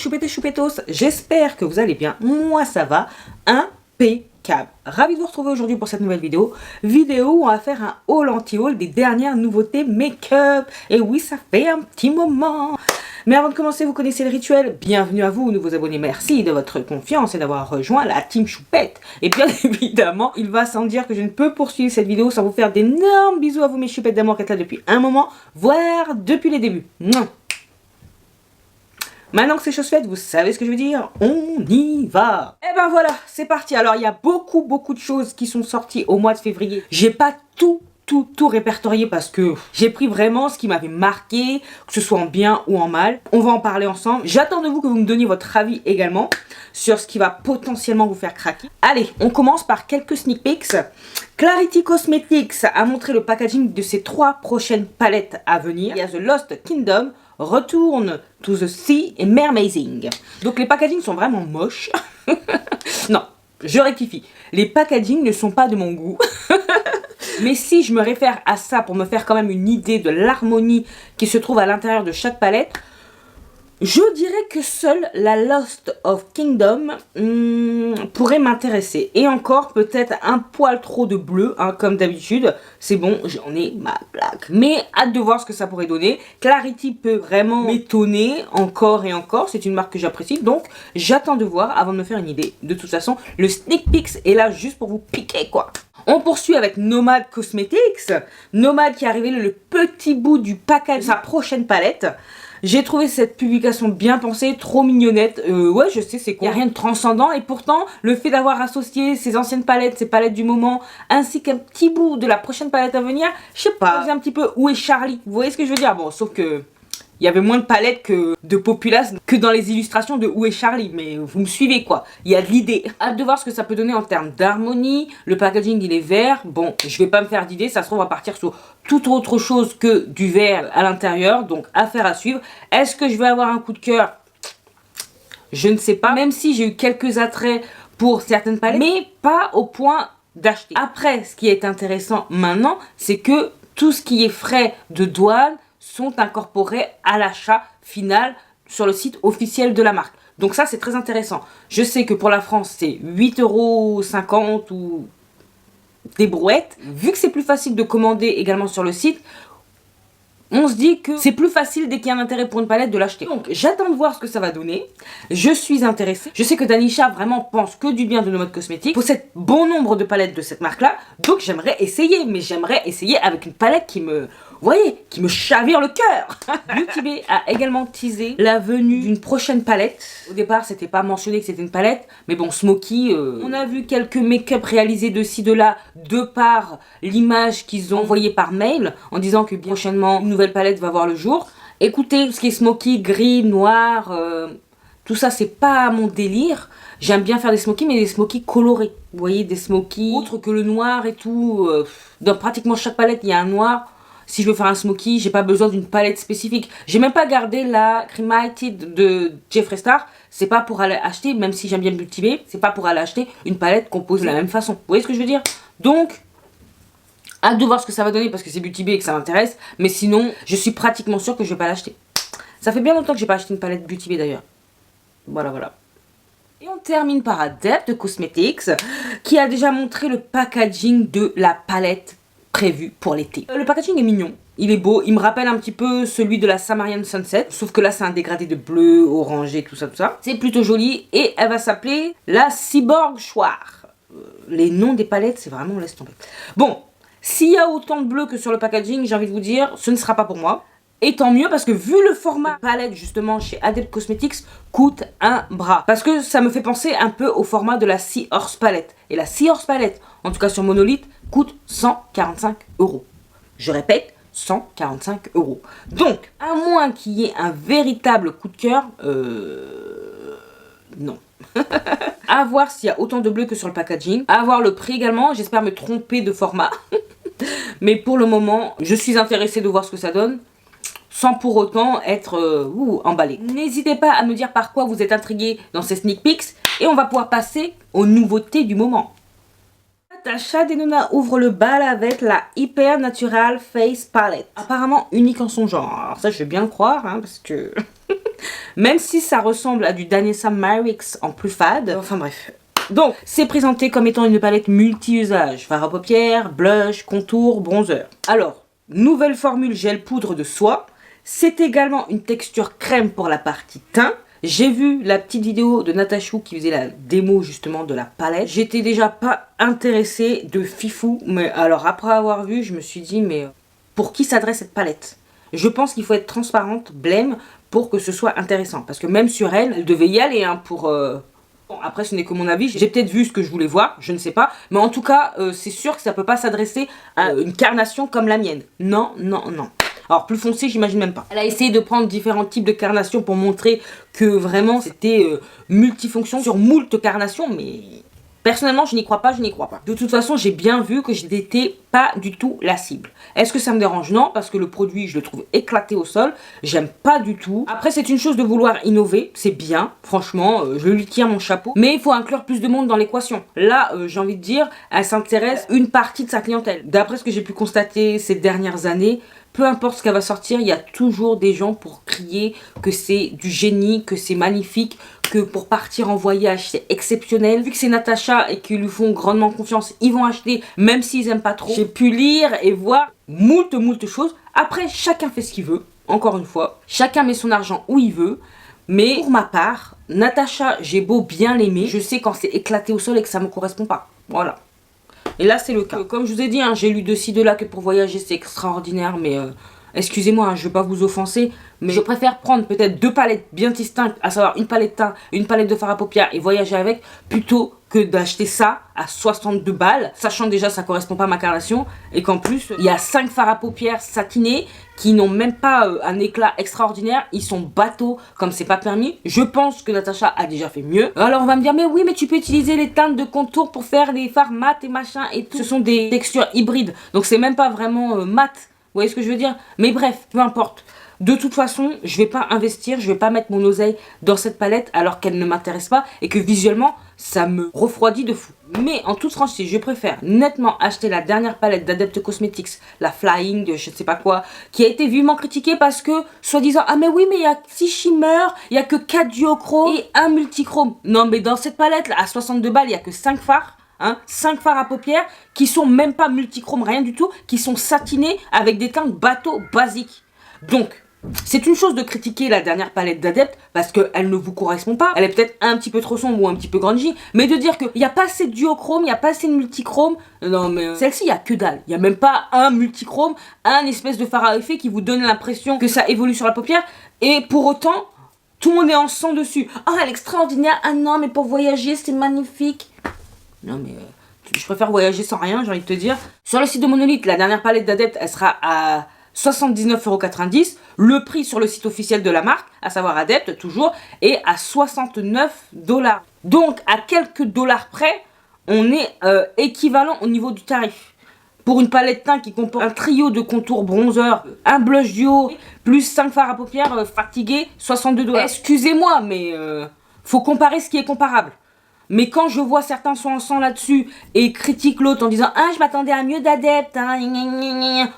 choupettes et choupettos, j'espère que vous allez bien, moi ça va impeccable. Ravi de vous retrouver aujourd'hui pour cette nouvelle vidéo où on va faire un haul anti-haul des dernières nouveautés make-up. Et oui, ça fait un petit moment. Mais avant de commencer, vous connaissez le rituel. Bienvenue à vous, nouveaux abonnés. Merci de votre confiance et d'avoir rejoint la team choupette. Et bien évidemment, il va sans dire que je ne peux poursuivre cette vidéo sans vous faire d'énormes bisous à vous, mes choupettes d'amour qui êtes là depuis un moment, voire depuis les débuts. Maintenant que c'est chose faite, vous savez ce que je veux dire, on y va. Et ben voilà, c'est parti. Alors il y a beaucoup de choses qui sont sorties au mois de février. J'ai pas tout répertorié parce que j'ai pris vraiment ce qui m'avait marqué, que ce soit en bien ou en mal. On va en parler ensemble. J'attends de vous que vous me donniez votre avis également sur ce qui va potentiellement vous faire craquer. Allez, on commence par quelques sneak peeks. Clarity Cosmetics a montré le packaging de ses 3 prochaines palettes à venir. Il y a The Lost Kingdom, Return to the Sea et Mermazing. Donc les packagings sont vraiment moches. Non, je rectifie. Les packagings ne sont pas de mon goût. Mais si je me réfère à ça pour me faire quand même une idée de l'harmonie qui se trouve à l'intérieur de chaque palette, je dirais que seule la Lost of Kingdom pourrait m'intéresser. Et encore peut-être un poil trop de bleu, hein, comme d'habitude. C'est bon, j'en ai ma plaque. Mais hâte de voir ce que ça pourrait donner. Clarity peut vraiment m'étonner encore et encore. C'est une marque que j'apprécie. Donc j'attends de voir avant de me faire une idée. De toute façon, le sneak peek est là juste pour vous piquer quoi. On poursuit avec Nomad Cosmetics. Nomad qui est arrivé le petit bout du package de sa prochaine palette. J'ai trouvé cette publication bien pensée, trop mignonnette. Ouais, je sais, c'est quoi. Il n'y a rien de transcendant. Et pourtant, le fait d'avoir associé ses anciennes palettes, ses palettes du moment, ainsi qu'un petit bout de la prochaine palette à venir, je sais pas, c'est un petit peu où est Charlie. Vous voyez ce que je veux dire? Bon, sauf que il y avait moins de palettes que de populace que dans les illustrations de Où est Charlie. Mais vous me suivez quoi. Il y a de l'idée. Hâte de voir ce que ça peut donner en termes d'harmonie. Le packaging il est vert. Bon, je vais pas me faire d'idée. Ça se trouve on va partir sur toute autre chose que du vert à l'intérieur. Donc affaire à suivre. Est-ce que je vais avoir un coup de cœur? Je ne sais pas. Même si j'ai eu quelques attraits pour certaines palettes. Mais pas au point d'acheter. Après, ce qui est intéressant maintenant, c'est que tout ce qui est frais de douane sont incorporés à l'achat final sur le site officiel de la marque. Donc ça, c'est très intéressant. Je sais que pour la France, c'est 8,50 € ou des brouettes. Vu que c'est plus facile de commander également sur le site, on se dit que c'est plus facile dès qu'il y a un intérêt pour une palette de l'acheter. Donc j'attends de voir ce que ça va donner. Je suis intéressée. Je sais que Danisha vraiment pense que du bien de Nomad Cosmetics. Possède bon nombre de palettes de cette marque-là. Donc j'aimerais essayer. Mais j'aimerais essayer avec une palette qui me... Vous voyez, qui me chavire le cœur. Beauty Bay a également teasé la venue d'une prochaine palette. Au départ, c'était pas mentionné que c'était une palette, mais bon, Smoky, on a vu quelques make-up réalisés de ci, de là, de par l'image qu'ils ont envoyée par mail, en disant que prochainement, une nouvelle palette va voir le jour. Écoutez, ce qui est Smoky, gris, noir, tout ça, c'est pas mon délire. J'aime bien faire des smokies, mais des smokies colorés. Vous voyez, des smokies autres que le noir et tout. Dans pratiquement chaque palette, il y a un noir. Si je veux faire un smoky, j'ai pas besoin d'une palette spécifique. J'ai même pas gardé la Cremated de Jeffree Star. C'est pas pour aller acheter, même si j'aime bien le Beauty Bay, c'est pas pour aller acheter une palette composée de la même façon. Vous voyez ce que je veux dire? Donc, hâte de voir ce que ça va donner parce que c'est Beauty Bay et que ça m'intéresse. Mais sinon, je suis pratiquement sûre que je vais pas l'acheter. Ça fait bien longtemps que j'ai pas acheté une palette Beauty Bay d'ailleurs. Voilà. Et on termine par Adept Cosmetics qui a déjà montré le packaging de la palette prévu pour l'été. Le packaging est mignon, il est beau, il me rappelle un petit peu celui de la Samarian Sunset, sauf que là c'est un dégradé de bleu, orangé, tout ça. C'est plutôt joli et elle va s'appeler la Cyborg Schwar. Les noms des palettes, c'est vraiment laisse tomber. Bon, s'il y a autant de bleu que sur le packaging, j'ai envie de vous dire, ce ne sera pas pour moi. Et tant mieux parce que vu le format palette justement chez Adept Cosmetics coûte un bras. Parce que ça me fait penser un peu au format de la Seahorse Palette. Et la Seahorse Palette, en tout cas sur Monolith, coûte 145 €. Je répète, 145 €. Donc, à moins qu'il y ait un véritable coup de cœur, non. À voir s'il y a autant de bleu que sur le packaging. À voir le prix également, j'espère me tromper de format. Mais pour le moment, je suis intéressée de voir ce que ça donne. Sans pour autant être emballé. N'hésitez pas à me dire par quoi vous êtes intrigué dans ces sneak peeks. Et on va pouvoir passer aux nouveautés du moment. Natasha Denona ouvre le bal avec la Hyper Natural Face Palette. Apparemment unique en son genre. Alors ça je vais bien le croire hein, parce que Même si ça ressemble à du Danessa Myricks en plus fade. Enfin bref. Donc, c'est présenté comme étant une palette multi-usage. Fard à paupières, blush, contour, bronzer. Alors, nouvelle formule gel poudre de soie. C'est également une texture crème pour la partie teint. J'ai vu la petite vidéo de Natachou qui faisait la démo justement de la palette. J'étais déjà pas intéressée de fifou. Mais alors après avoir vu, je me suis dit mais pour qui s'adresse cette palette? Je pense qu'il faut être transparente, blême, pour que ce soit intéressant. Parce que même sur elle, elle devait y aller hein, pour... Bon, après ce n'est que mon avis, j'ai peut-être vu ce que je voulais voir, je ne sais pas. Mais en tout cas, c'est sûr que ça peut pas s'adresser à une carnation comme la mienne. Non, non, non. Alors plus foncé, j'imagine même pas. Elle a essayé de prendre différents types de carnations pour montrer que vraiment c'était multifonction sur moult carnations, mais personnellement je n'y crois pas, je n'y crois pas. De toute façon, j'ai bien vu que je n'étais pas du tout la cible. Est-ce que ça me dérange? Non, parce que le produit, je le trouve éclaté au sol. J'aime pas du tout. Après, c'est une chose de vouloir innover, c'est bien, franchement, je lui tire mon chapeau. Mais il faut inclure plus de monde dans l'équation. Là, j'ai envie de dire, elle s'intéresse à une partie de sa clientèle. D'après ce que j'ai pu constater ces dernières années, peu importe ce qu'elle va sortir, il y a toujours des gens pour crier que c'est du génie, que c'est magnifique, que pour partir en voyage c'est exceptionnel. Vu que c'est Natacha et qu'ils lui font grandement confiance, ils vont acheter même s'ils aiment pas trop. J'ai pu lire et voir moult choses. Après, chacun fait ce qu'il veut, encore une fois. Chacun met son argent où il veut. Mais pour ma part, Natacha, j'ai beau bien l'aimer, je sais quand c'est éclaté au sol et que ça me correspond pas. Voilà. Et là c'est le cas. Comme je vous ai dit, hein, j'ai lu de ci de là que pour voyager c'est extraordinaire, mais excusez-moi, hein, je ne veux pas vous offenser, mais je préfère prendre peut-être 2 palettes bien distinctes, à savoir une palette teint, une palette de fard à paupières et voyager avec, plutôt que d'acheter ça à 62 balles, sachant que déjà ça correspond pas à ma carnation, et qu'en plus il y a 5 fards à paupières satinés qui n'ont même pas un éclat extraordinaire, ils sont bateaux comme c'est pas permis. Je pense que Natacha a déjà fait mieux. Alors on va me dire mais oui mais tu peux utiliser les teintes de contour pour faire les fards mat et machin et tout. Ce sont des textures hybrides, donc c'est même pas vraiment mat. Vous voyez ce que je veux dire? Mais bref, peu importe. De toute façon, je vais pas investir, je vais pas mettre mon oseille dans cette palette alors qu'elle ne m'intéresse pas et que visuellement, ça me refroidit de fou. Mais en toute franchise, je préfère nettement acheter la dernière palette d'Adept Cosmetics, la Flying, je ne sais pas quoi, qui a été vivement critiquée parce que, soi-disant, ah mais oui, mais il y a 6 shimmer, il y a que 4 duochrome et 1 multichrome. Non, mais dans cette palette, là, à 62 balles, il y a que 5 fards. Hein, 5 fards à paupières qui sont même pas multichrome, rien du tout, qui sont satinés avec des teintes bateau basiques. Donc, c'est une chose de critiquer la dernière palette d'Adept parce qu'elle ne vous correspond pas. Elle est peut-être un petit peu trop sombre ou un petit peu grungy. Mais de dire qu'il n'y a pas assez de duochrome, il n'y a pas assez de multichrome. Non mais celle-ci, il n'y a que dalle. Il n'y a même pas un multichrome, un espèce de fard à effet qui vous donne l'impression que ça évolue sur la paupière. Et pour autant, tout le monde est en sang dessus. Ah, elle est extraordinaire. Ah non, mais pour voyager, c'est magnifique. Non mais je préfère voyager sans rien, j'ai envie de te dire. Sur le site de Monolith, la dernière palette d'Adept, elle sera à 79,90 €. Le prix sur le site officiel de la marque, à savoir Adept toujours, est à 69 $. Donc à quelques dollars près, on est équivalent au niveau du tarif. Pour une palette teint qui comporte un trio de contours bronzer, un blush duo, plus 5 fards à paupières fatigués, 62 $. Excusez-moi, mais faut comparer ce qui est comparable. Mais quand je vois certains sont en sang là-dessus et critiquent l'autre en disant « Ah, je m'attendais à mieux d'Adept, hein, »,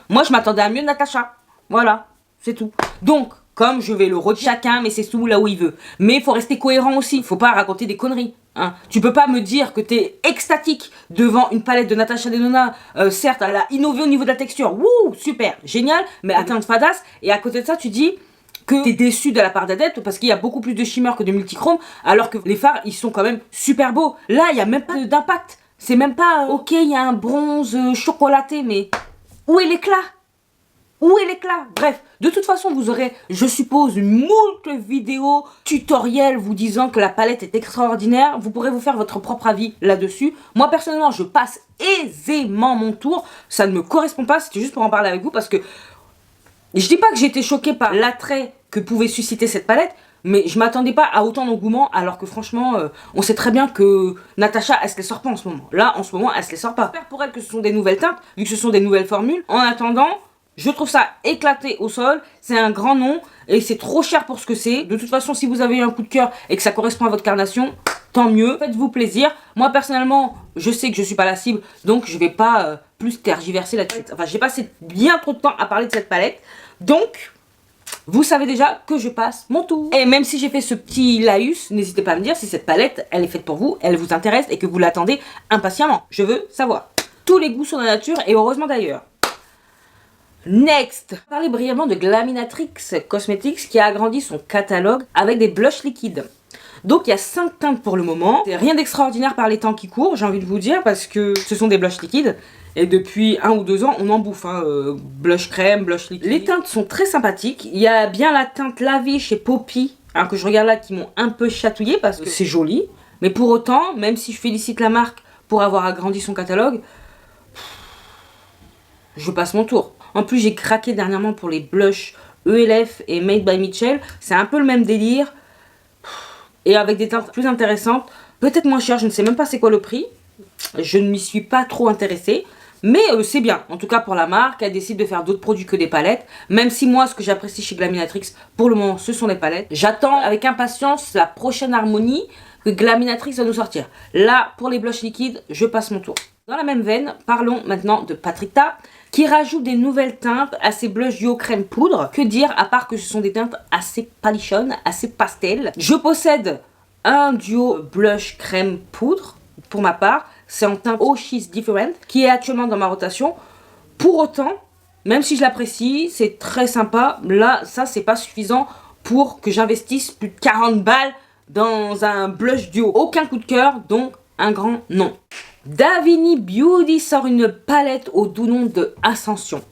moi, je m'attendais à mieux de Natacha. Voilà, c'est tout. Donc, comme je vais le redire, chacun met ses sous là où il veut. Mais il faut rester cohérent aussi, faut pas raconter des conneries. Hein. Tu peux pas me dire que t'es extatique devant une palette de Natasha Denona. Certes, elle a innové au niveau de la texture. Wouh, super, génial, mais atteinte fadasse. Et à côté de ça, tu dis que t'es déçu de la part d'Adept parce qu'il y a beaucoup plus de shimmer que de multichrome, alors que les fards, ils sont quand même super beaux. Là, il n'y a même pas d'impact. C'est même pas, ok, il y a un bronze chocolaté, mais où est l'éclat? Où est l'éclat? Bref, de toute façon, vous aurez, je suppose, moult vidéos tutoriels vous disant que la palette est extraordinaire. Vous pourrez vous faire votre propre avis là-dessus. Moi, personnellement, je passe aisément mon tour. Ça ne me correspond pas, c'était juste pour en parler avec vous parce que je dis pas que j'ai été choquée par l'attrait que pouvait susciter cette palette, mais je m'attendais pas à autant d'engouement, alors que franchement, on sait très bien que Natacha, elle se les sort pas en ce moment. Là, en ce moment, elle se les sort pas. J'espère pour elle que ce sont des nouvelles teintes, vu que ce sont des nouvelles formules. En attendant, je trouve ça éclaté au sol, c'est un grand nom, et c'est trop cher pour ce que c'est. De toute façon, si vous avez eu un coup de cœur et que ça correspond à votre carnation, tant mieux, faites-vous plaisir. Moi, personnellement, je sais que je suis pas la cible, donc je vais pas plus tergiverser là-dessus. Enfin, j'ai passé bien trop de temps à parler de cette palette. Donc, vous savez déjà que je passe mon tour. Et même si j'ai fait ce petit laïus, n'hésitez pas à me dire si cette palette, elle est faite pour vous, elle vous intéresse et que vous l'attendez impatiemment. Je veux savoir. Tous les goûts sont de la nature et heureusement d'ailleurs. Next, parler brièvement de Glaminatrix Cosmetics qui a agrandi son catalogue avec des blushs liquides. Donc il y a 5 teintes pour le moment. C'est rien d'extraordinaire par les temps qui courent, j'ai envie de vous dire, parce que ce sont des blushs liquides. Et depuis 1 ou 2 ans, on en bouffe. Hein. Blush crème, blush liquide. Les teintes sont très sympathiques. Il y a bien la teinte Lavish et Poppy, hein, que je regarde là, qui m'ont un peu chatouillé parce que c'est joli. Mais pour autant, même si je félicite la marque pour avoir agrandi son catalogue, je passe mon tour. En plus, j'ai craqué dernièrement pour les blushs ELF et Made by Mitchell. C'est un peu le même délire. Et avec des teintes plus intéressantes. Peut-être moins chères, je ne sais même pas c'est quoi le prix. Je ne m'y suis pas trop intéressée. Mais c'est bien. En tout cas pour la marque, elle décide de faire d'autres produits que des palettes. Même si moi, ce que j'apprécie chez Glaminatrix, pour le moment, ce sont les palettes. J'attends avec impatience la prochaine harmonie que Glaminatrix va nous sortir. Là, pour les blushs liquides, je passe mon tour. Dans la même veine, parlons maintenant de Patrick Ta, qui rajoute des nouvelles teintes à ses blushs duo crème poudre. Que dire à part que ce sont des teintes assez palichonnes, assez pastel. Je possède un duo blush crème poudre pour ma part. C'est en teinte Oh She's Different qui est actuellement dans ma rotation. Pour autant, même si je l'apprécie, c'est très sympa. Là, ça c'est pas suffisant pour que j'investisse plus de 40 balles dans un blush duo. Aucun coup de cœur, donc un grand non. Davini Beauty sort une palette au doux nom de Ascension.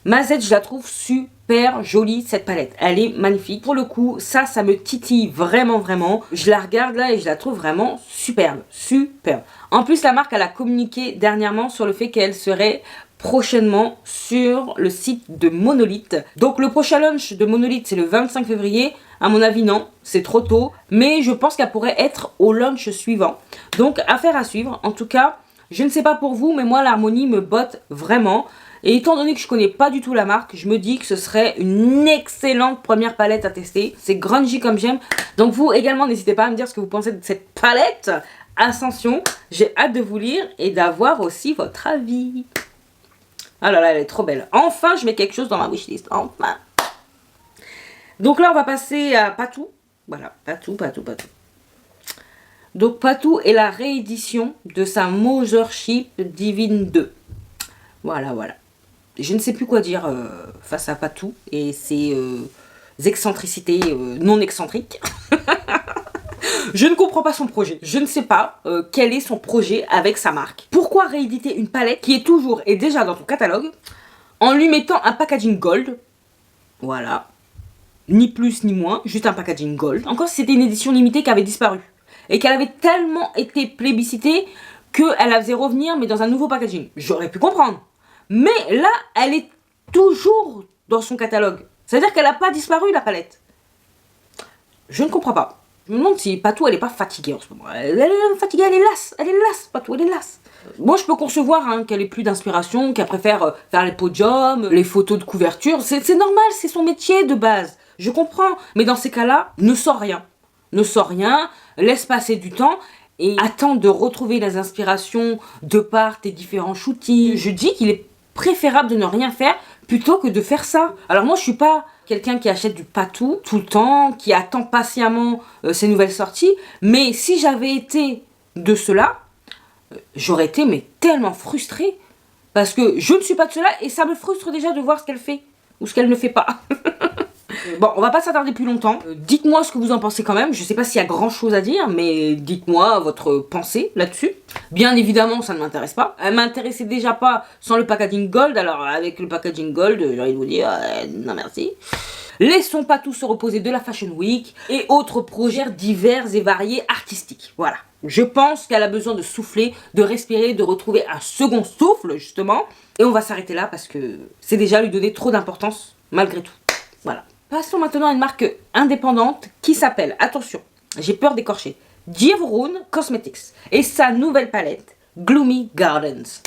Mazette, je la trouve super jolie cette palette. Elle est magnifique. Pour le coup, ça me titille vraiment, vraiment. Je la regarde là et je la trouve vraiment superbe. Superbe. En plus, la marque, elle a communiqué dernièrement sur le fait qu'elle serait prochainement sur le site de Monolith. Donc le prochain launch de Monolith, c'est le 25 février. À mon avis, non, c'est trop tôt. Mais je pense qu'elle pourrait être au launch suivant. Donc, affaire à suivre. En tout cas, je ne sais pas pour vous, mais moi, l'harmonie me botte vraiment. Et étant donné que je connais pas du tout la marque, je me dis que ce serait une excellente première palette à tester. C'est grungy comme j'aime. Donc vous également, n'hésitez pas à me dire ce que vous pensez de cette palette Ascension. J'ai hâte de vous lire et d'avoir aussi votre avis. Ah là là, elle est trop belle. Enfin, je mets quelque chose dans ma wishlist. Enfin. Donc là, on va passer à Patou. Voilà, Patou. Donc Patou est la réédition de sa Mothership Divine 2. Voilà. Je ne sais plus quoi dire face à Patou et ses excentricités non excentriques. Je ne comprends pas son projet. Je ne sais pas quel est son projet avec sa marque. Pourquoi rééditer une palette qui est toujours et déjà dans ton catalogue en lui mettant un packaging gold? Voilà. Ni plus ni moins, juste un packaging gold. Encore si c'était une édition limitée qui avait disparu. Et qu'elle avait tellement été plébiscitée qu'elle la faisait revenir mais dans un nouveau packaging. J'aurais pu comprendre. Mais là, elle est toujours dans son catalogue. C'est-à-dire qu'elle n'a pas disparu, la palette. Je ne comprends pas. Je me demande si Patou, elle n'est pas fatiguée en ce moment. Elle est fatiguée, elle est lasse. Patou, elle est lasse. Moi, je peux concevoir hein, qu'elle ait plus d'inspiration, qu'elle préfère faire les podiums, les photos de couverture. C'est normal, c'est son métier de base. Je comprends. Mais dans ces cas-là, ne sors rien. Ne sors rien, laisse passer du temps. Et attends de retrouver les inspirations de par tes différents shootings. Je dis qu'il est préférable de ne rien faire plutôt que de faire ça. Alors moi je suis pas quelqu'un qui achète du Patou tout le temps, qui attend patiemment ses nouvelles sorties, mais si j'avais été de cela, j'aurais été mais tellement frustrée parce que je ne suis pas de cela et ça me frustre déjà de voir ce qu'elle fait ou ce qu'elle ne fait pas. Bon, on va pas s'attarder plus longtemps. Dites-moi ce que vous en pensez quand même. Je sais pas s'il y a grand chose à dire, mais dites-moi votre pensée là-dessus. Bien évidemment, ça ne m'intéresse pas. Elle m'intéressait déjà pas sans le packaging gold. Alors, avec le packaging gold, j'ai envie de vous dire, non merci. Laissons pas tous se reposer de la Fashion Week et autres projets divers et variés artistiques. Voilà. Je pense qu'elle a besoin de souffler, de respirer, de retrouver un second souffle, justement. Et on va s'arrêter là parce que c'est déjà lui donner trop d'importance, malgré tout. Voilà. Passons maintenant à une marque indépendante qui s'appelle, attention, j'ai peur d'écorcher, Jivroon Cosmetics et sa nouvelle palette, Gloomy Gardens.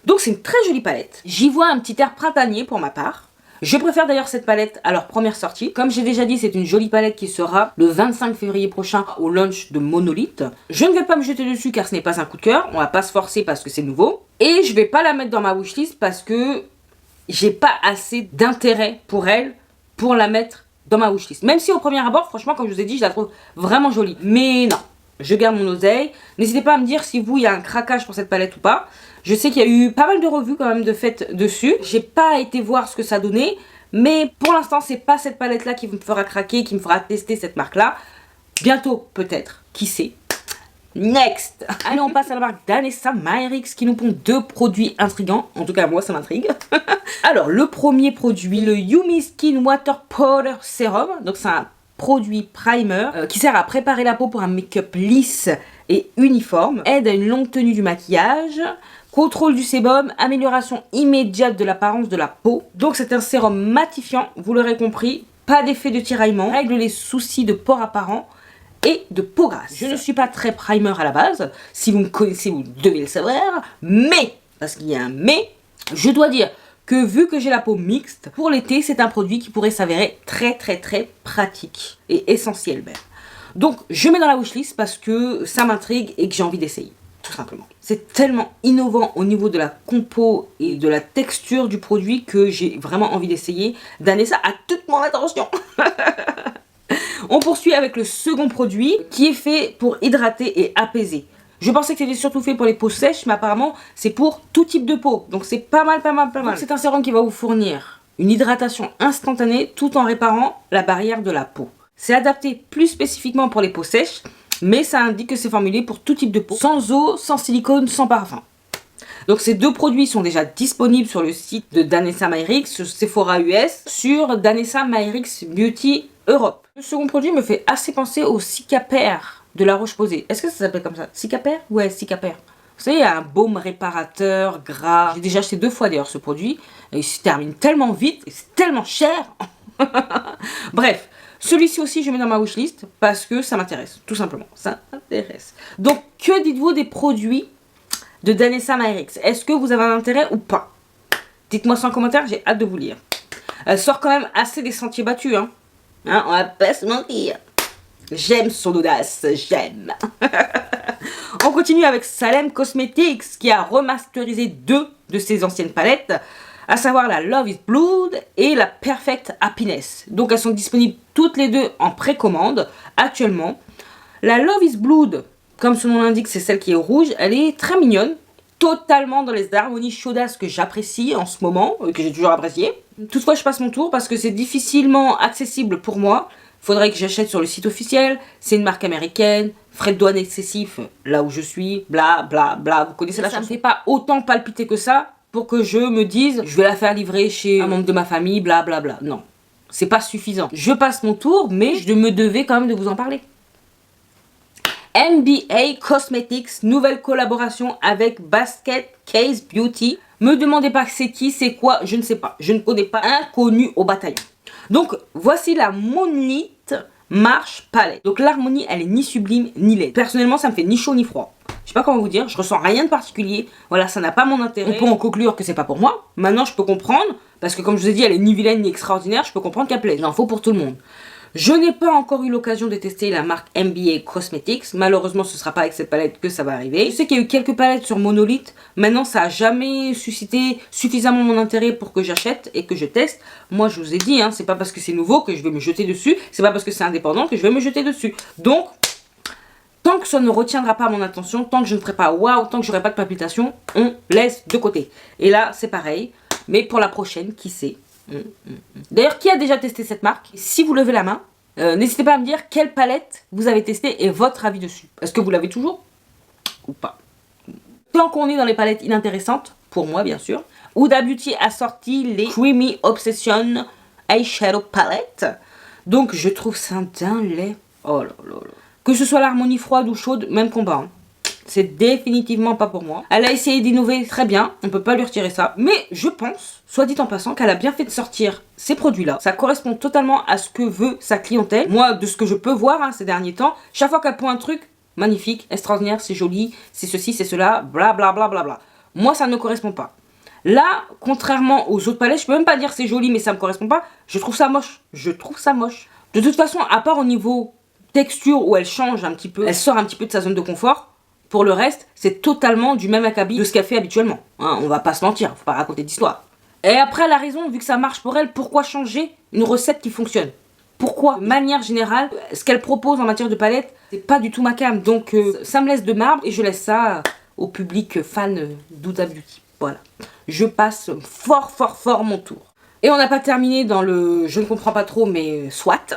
Donc c'est une très jolie palette. J'y vois un petit air printanier pour ma part. Je préfère d'ailleurs cette palette à leur première sortie. Comme j'ai déjà dit, c'est une jolie palette qui sera le 25 février prochain au launch de Monolith. Je ne vais pas me jeter dessus car ce n'est pas un coup de cœur. On va pas se forcer parce que c'est nouveau. Et je vais pas la mettre dans ma wishlist parce que j'ai pas assez d'intérêt pour elle pour la mettre dans ma wishlist. Même si au premier abord, franchement, comme je vous ai dit, je la trouve vraiment jolie. Mais non, je garde mon oseille. N'hésitez pas à me dire si vous, il y a un craquage pour cette palette ou pas. Je sais qu'il y a eu pas mal de revues quand même de faites dessus. J'ai pas été voir ce que ça donnait. Mais pour l'instant, c'est pas cette palette-là qui me fera craquer, qui me fera tester cette marque-là. Bientôt, peut-être. Qui sait? Next. Allez, on passe à la marque Danessa Myrix qui nous pond 2 produits intrigants. En tout cas, moi, ça m'intrigue. Alors, le premier produit, le Yumi Skin Water Powder Serum. Donc, c'est un produit primer qui sert à préparer la peau pour un make-up lisse et uniforme. Aide à une longue tenue du maquillage. Contrôle du sébum, amélioration immédiate de l'apparence de la peau. Donc, c'est un sérum matifiant, vous l'aurez compris. Pas d'effet de tiraillement. Règle les soucis de pores apparents et de peau grasse. Je ne suis pas très primer à la base. Si vous me connaissez, vous devez le savoir. Mais, parce qu'il y a un mais, je dois dire que vu que j'ai la peau mixte, pour l'été, c'est un produit qui pourrait s'avérer très pratique et essentiel même. Donc, je mets dans la wishlist parce que ça m'intrigue et que j'ai envie d'essayer. Tout simplement. C'est tellement innovant au niveau de la compo et de la texture du produit que j'ai vraiment envie d'essayer. Danessa a toute mon attention. On poursuit avec le second produit qui est fait pour hydrater et apaiser. Je pensais que c'était surtout fait pour les peaux sèches, mais apparemment c'est pour tout type de peau. Donc c'est pas mal. C'est un sérum qui va vous fournir une hydratation instantanée tout en réparant la barrière de la peau. C'est adapté plus spécifiquement pour les peaux sèches, mais ça indique que c'est formulé pour tout type de peau, sans eau, sans silicone, sans parfum. Donc ces 2 produits sont déjà disponibles sur le site de Danessa Myrix, sur Sephora US, sur Danessa Myrix Beauty Europe. Le second produit me fait assez penser au Cicapair de La Roche-Posay. Est-ce que ça s'appelle comme ça? Cicapair? Ouais, Cicapair. Vous savez, il y a un baume réparateur, gras. J'ai déjà acheté 2 fois d'ailleurs ce produit. Et il se termine tellement vite et c'est tellement cher. Bref, celui-ci aussi je mets dans ma wishlist parce que ça m'intéresse, tout simplement. Ça m'intéresse. Donc, que dites-vous des produits de Danessa Myrix? Est-ce que vous avez un intérêt ou pas? Dites-moi ça en commentaire, j'ai hâte de vous lire. Elle sort quand même assez des sentiers battus, hein. On va pas se mentir. J'aime son audace, j'aime. On continue avec Salem Cosmetics qui a remasterisé 2 de ses anciennes palettes, à savoir la Love is Blood et la Perfect Happiness. Donc elles sont disponibles toutes les 2 en précommande actuellement. La Love is Blood, comme son nom l'indique, c'est celle qui est rouge, elle est très mignonne. Totalement dans les harmonies chaudasses que j'apprécie en ce moment, que j'ai toujours apprécié. Toutefois, je passe mon tour parce que c'est difficilement accessible pour moi. Il faudrait que j'achète sur le site officiel. C'est une marque américaine, frais de douane excessifs là où je suis, bla bla bla. Vous connaissez la chanson. Ça me fait pas autant palpiter que ça pour que je me dise je vais la faire livrer chez un membre de ma famille, bla bla bla. Non, c'est pas suffisant. Je passe mon tour, mais je me devais quand même de vous en parler. NBA Cosmetics, nouvelle collaboration avec Basket Case Beauty. Me demandez pas c'est qui, c'est quoi, je ne sais pas. Je ne connais pas, inconnu au bataillon. Donc, voici la Moonlit Marche Palette. Donc, l'harmonie, elle est ni sublime, ni laide. Personnellement, ça me fait ni chaud ni froid. Je sais pas comment vous dire, je ressens rien de particulier. Voilà, ça n'a pas mon intérêt. On peut en conclure que c'est pas pour moi. Maintenant, je peux comprendre, parce que comme je vous ai dit, elle est ni vilaine ni extraordinaire, je peux comprendre qu'elle plaise. Il en faut pour tout le monde. Je n'ai pas encore eu l'occasion de tester la marque NBA Cosmetics. Malheureusement, ce ne sera pas avec cette palette que ça va arriver. Je sais qu'il y a eu quelques palettes sur Monolith. Maintenant, ça n'a jamais suscité suffisamment mon intérêt pour que j'achète et que je teste. Moi, je vous ai dit, hein, c'est pas parce que c'est nouveau que je vais me jeter dessus. C'est pas parce que c'est indépendant que je vais me jeter dessus. Donc, tant que ça ne retiendra pas mon attention, tant que je ne ferai pas waouh, tant que j'aurai pas de palpitations, on laisse de côté. Et là, c'est pareil. Mais pour la prochaine, qui sait? D'ailleurs, qui a déjà testé cette marque? Si vous levez la main, n'hésitez pas à me dire quelle palette vous avez testé et votre avis dessus. Est-ce que vous l'avez toujours ou pas? Tant qu'on est dans les palettes inintéressantes, pour moi bien sûr, Huda Beauty a sorti les Creamy Obsession Eyeshadow Palette. Donc je trouve ça d'un lait. Oh là là là. Que ce soit l'harmonie froide ou chaude, même combat. Hein. C'est définitivement pas pour moi. Elle a essayé d'innover très bien, on peut pas lui retirer ça. Mais je pense, soit dit en passant, qu'elle a bien fait de sortir ces produits-là. Ça correspond totalement à ce que veut sa clientèle. Moi, de ce que je peux voir hein, ces derniers temps, chaque fois qu'elle prend un truc, magnifique, extraordinaire, c'est joli, c'est ceci, c'est cela, bla bla bla bla bla. Moi, ça ne correspond pas. Là, contrairement aux autres palettes, je peux même pas dire c'est joli, mais ça me correspond pas. Je trouve ça moche. Je trouve ça moche. De toute façon, à part au niveau texture où elle change un petit peu, elle sort un petit peu de sa zone de confort. Pour le reste, c'est totalement du même acabit de ce qu'elle fait habituellement. Hein, on va pas se mentir, faut pas raconter d'histoire. Et après, elle a raison, vu que ça marche pour elle, pourquoi changer une recette qui fonctionne? Pourquoi? De manière générale, ce qu'elle propose en matière de palette, c'est pas du tout ma came. Donc, ça me laisse de marbre et je laisse ça au public fan d'Huda Beauty. Voilà. Je passe fort, fort, fort mon tour. Et on n'a pas terminé dans le... Je ne comprends pas trop, mais soit.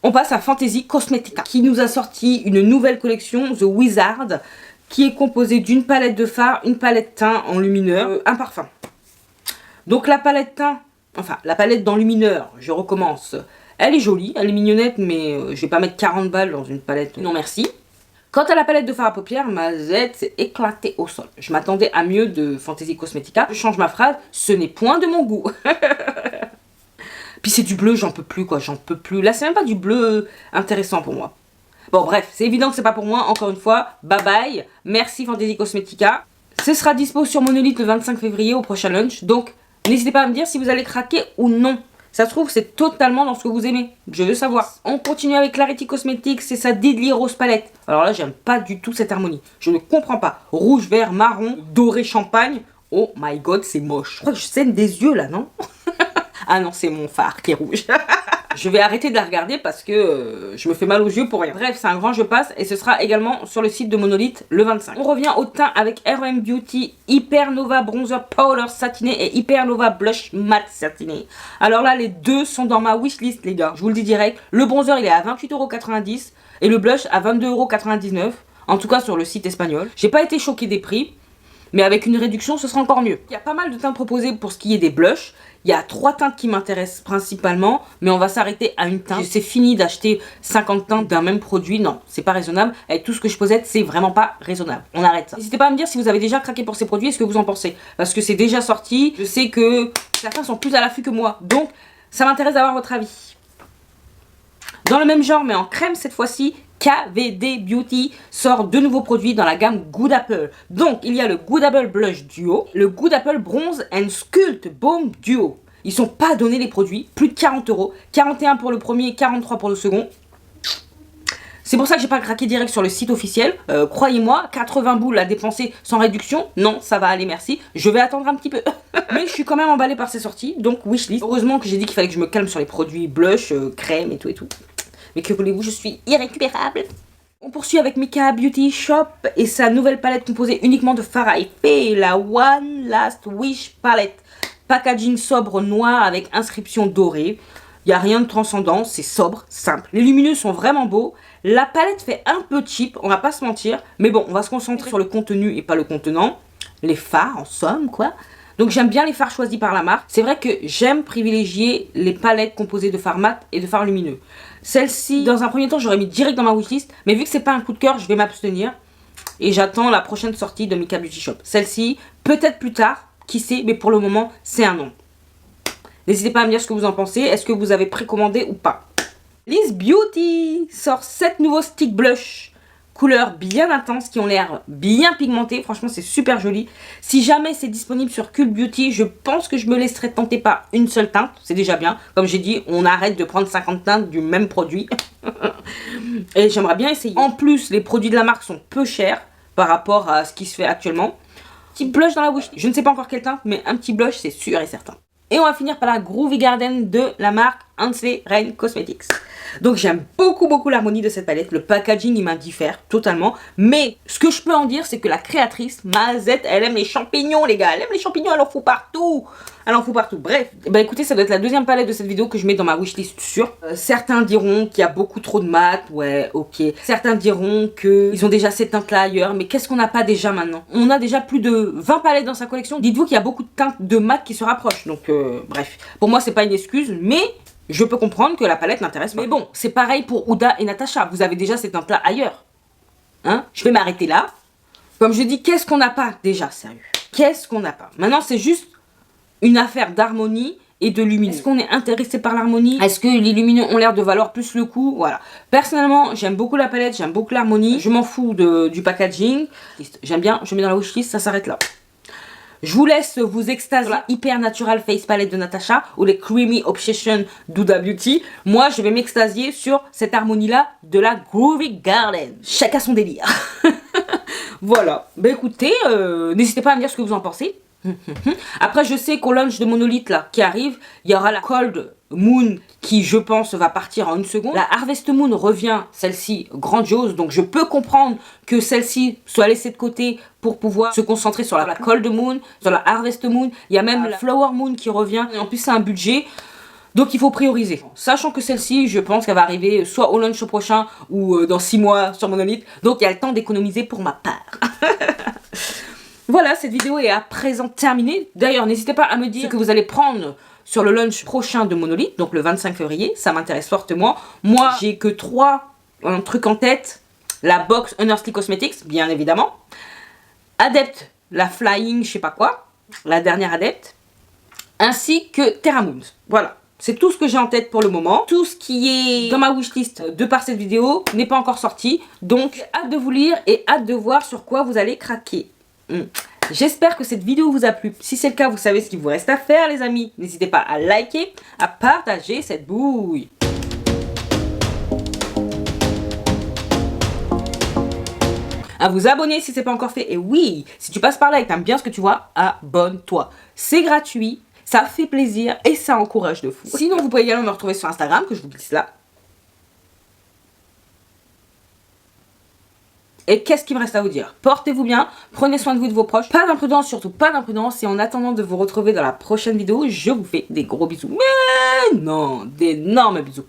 On passe à Fantasy Cosmetica, qui nous a sorti une nouvelle collection, The Wizard, qui est composée d'une palette de fard, une palette teint en lumineur, un parfum. Donc la palette teint, enfin la palette d'enlumineur, je recommence. Elle est jolie, elle est mignonnette, mais je vais pas mettre 40 balles dans une palette, non merci. Quant à la palette de fard à paupières, ma Z s'est éclatée au sol. Je m'attendais à mieux de Fantasy Cosmetica. Je change ma phrase, ce n'est point de mon goût. Puis c'est du bleu, j'en peux plus quoi, j'en peux plus. Là c'est même pas du bleu intéressant pour moi. Bon bref, c'est évident que c'est pas pour moi, encore une fois, bye bye. Merci Fantasy Cosmetica. Ce sera dispo sur Monolith le 25 février au prochain lunch, donc n'hésitez pas à me dire si vous allez craquer ou non. Ça se trouve, c'est totalement dans ce que vous aimez. Je veux savoir. On continue avec Clarity Cosmetics, c'est sa Deadly Rose Palette. Alors là, j'aime pas du tout cette harmonie. Je ne comprends pas. Rouge, vert, marron, doré, champagne. Oh my god, c'est moche. Je crois que je saigne des yeux là, non? Ah non, c'est mon fard qui est rouge. Je vais arrêter de la regarder parce que je me fais mal aux yeux pour rien. Bref, c'est un grand je passe et ce sera également sur le site de Monolith le 25. On revient au teint avec RM Beauty Hyper Nova Bronzer Powder Satiné et Hyper Nova Blush Matte Satiné. Alors là, les deux sont dans ma wishlist, les gars. Je vous le dis direct. Le bronzer, il est à 28,90 € et le blush à 22,99 €. En tout cas, sur le site espagnol. J'ai pas été choquée des prix, mais avec une réduction, ce sera encore mieux. Il y a pas mal de teintes proposées pour ce qui est des blushs. Il y a 3 teintes qui m'intéressent principalement, mais on va s'arrêter à une teinte. C'est fini d'acheter 50 teintes d'un même produit. Non, c'est pas raisonnable. Avec tout ce que je possède, c'est vraiment pas raisonnable. On arrête ça. N'hésitez pas à me dire si vous avez déjà craqué pour ces produits et ce que vous en pensez. Parce que c'est déjà sorti. Je sais que certains sont plus à l'affût que moi. Donc, ça m'intéresse d'avoir votre avis. Dans le même genre, mais en crème cette fois-ci, KVD Beauty sort de nouveaux produits dans la gamme Good Apple. Donc, il y a le Good Apple Blush Duo, le Good Apple Bronze and Sculpt Balm Duo. Ils sont pas donnés les produits, plus de 40 €, 41 pour le premier, 43 pour le second. C'est pour ça que j'ai pas craqué direct sur le site officiel. Croyez-moi, 80 boules à dépenser sans réduction, non, ça va aller, merci. Je vais attendre un petit peu. Mais je suis quand même emballée par ces sorties, donc wishlist. Heureusement que j'ai dit qu'il fallait que je me calme sur les produits blush, crème et tout et tout. Mais que voulez-vous, je suis irrécupérable. On poursuit avec Mika Beauty Shop et sa nouvelle palette composée uniquement de fard à effet, la One Last Wish Palette. Packaging sobre noir avec inscription dorée. Il n'y a rien de transcendant, c'est sobre, simple. Les lumineux sont vraiment beaux. La palette fait un peu cheap, on va pas se mentir. Mais bon, on va se concentrer sur le contenu et pas le contenant. Les fards, en somme, quoi. Donc j'aime bien les fards choisis par la marque. C'est vrai que j'aime privilégier les palettes composées de fards mat et de fards lumineux. Celle-ci, dans un premier temps, j'aurais mis direct dans ma wishlist. Mais vu que c'est pas un coup de cœur, je vais m'abstenir. Et j'attends la prochaine sortie de Mika Beauty Shop. Celle-ci, peut-être plus tard, qui sait, mais pour le moment, c'est un non. N'hésitez pas à me dire ce que vous en pensez. Est-ce que vous avez précommandé ou pas? Liz Beauty sort 7 nouveaux stick blush. Couleurs bien intenses qui ont l'air bien pigmentées. Franchement, c'est super joli. Si jamais c'est disponible sur Cult Beauty, je pense que je me laisserai tenter par une seule teinte. C'est déjà bien. Comme j'ai dit, on arrête de prendre 50 teintes du même produit. Et j'aimerais bien essayer. En plus, les produits de la marque sont peu chers par rapport à ce qui se fait actuellement. Petit blush dans la bouche. Je ne sais pas encore quelle teinte, mais un petit blush, c'est sûr et certain. Et on va finir par la Groovy Garden de la marque Hansley Rain Cosmetics. Donc j'aime beaucoup l'harmonie de cette palette. Le packaging il m'indiffère totalement. Mais ce que je peux en dire c'est que la créatrice, Mazette, elle aime les champignons les gars. Elle aime les champignons, elle en fout partout. Elle en fout partout. Bref, bah écoutez, ça doit être la deuxième palette de cette vidéo que je mets dans ma wishlist sûre. Certains diront qu'il y a beaucoup trop de mat. Ouais, ok. Certains diront qu'ils ont déjà ces teintes là ailleurs. Mais qu'est-ce qu'on n'a pas déjà maintenant? On a déjà plus de 20 palettes dans sa collection. Dites-vous qu'il y a beaucoup de teintes de mat qui se rapprochent. Donc bref, pour moi c'est pas une excuse. Mais je peux comprendre que la palette n'intéresse pas. Mais bon, c'est pareil pour Huda et Natasha. Vous avez déjà ces teintes-là ailleurs. Hein? Je vais m'arrêter là. Comme je dis, qu'est-ce qu'on n'a pas déjà, sérieux? Qu'est-ce qu'on n'a pas? Maintenant, c'est juste une affaire d'harmonie et de lumineux. Est-ce qu'on est intéressé par l'harmonie? Est-ce que les lumineux ont l'air de valoir plus le coup? Voilà. Personnellement, j'aime beaucoup la palette, j'aime beaucoup l'harmonie. Je m'en fous du packaging. J'aime bien, je mets dans la wishlist, ça s'arrête là. Je vous laisse vous extasier la Hyper Natural Face Palette de Natasha ou les Creamy Obsession d'Huda Beauty. Moi, je vais m'extasier sur cette harmonie-là de la Groovy Garden. Chacun son délire. Voilà. Bah écoutez, n'hésitez pas à me dire ce que vous en pensez. Après, je sais qu'au launch de Monolith là qui arrive, il y aura la Cold Moon qui, je pense, va partir en une seconde. La Harvest Moon revient, celle-ci grandiose, donc je peux comprendre que celle-ci soit laissée de côté pour pouvoir se concentrer sur la Cold Moon, sur la Harvest Moon. Il y a même la Flower Moon qui revient, et en plus c'est un budget. Donc il faut prioriser. Sachant que celle-ci, je pense qu'elle va arriver soit au launch prochain ou dans 6 mois sur Monolith. Donc il y a le temps d'économiser pour ma part. Voilà, cette vidéo est à présent terminée. D'ailleurs, n'hésitez pas à me dire ce que vous allez prendre sur le launch prochain de Monolith, donc le 25 février. Ça m'intéresse fortement. Moi, j'ai que 3 trucs en tête. La box Unearthly Cosmetics, bien évidemment. Adept, la Flying, je sais pas quoi. La dernière Adept. Ainsi que Terra Moons. Voilà. C'est tout ce que j'ai en tête pour le moment. Tout ce qui est dans ma wishlist de par cette vidéo n'est pas encore sorti. Donc, hâte de vous lire et hâte de voir sur quoi vous allez craquer. J'espère que cette vidéo vous a plu. Si c'est le cas, vous savez ce qu'il vous reste à faire, les amis. N'hésitez pas à liker, à partager cette bouille. À vous abonner si ce n'est pas encore fait. Et oui, si tu passes par là et que tu aimes bien ce que tu vois, abonne-toi. C'est gratuit, ça fait plaisir et ça encourage de fou. Sinon, vous pouvez également me retrouver sur Instagram, que je vous glisse là. Et qu'est-ce qu'il me reste à vous dire? Portez-vous bien, prenez soin de vous et de vos proches. Pas d'imprudence, surtout pas d'imprudence. Et en attendant de vous retrouver dans la prochaine vidéo, je vous fais des gros bisous. Mais non, d'énormes bisous.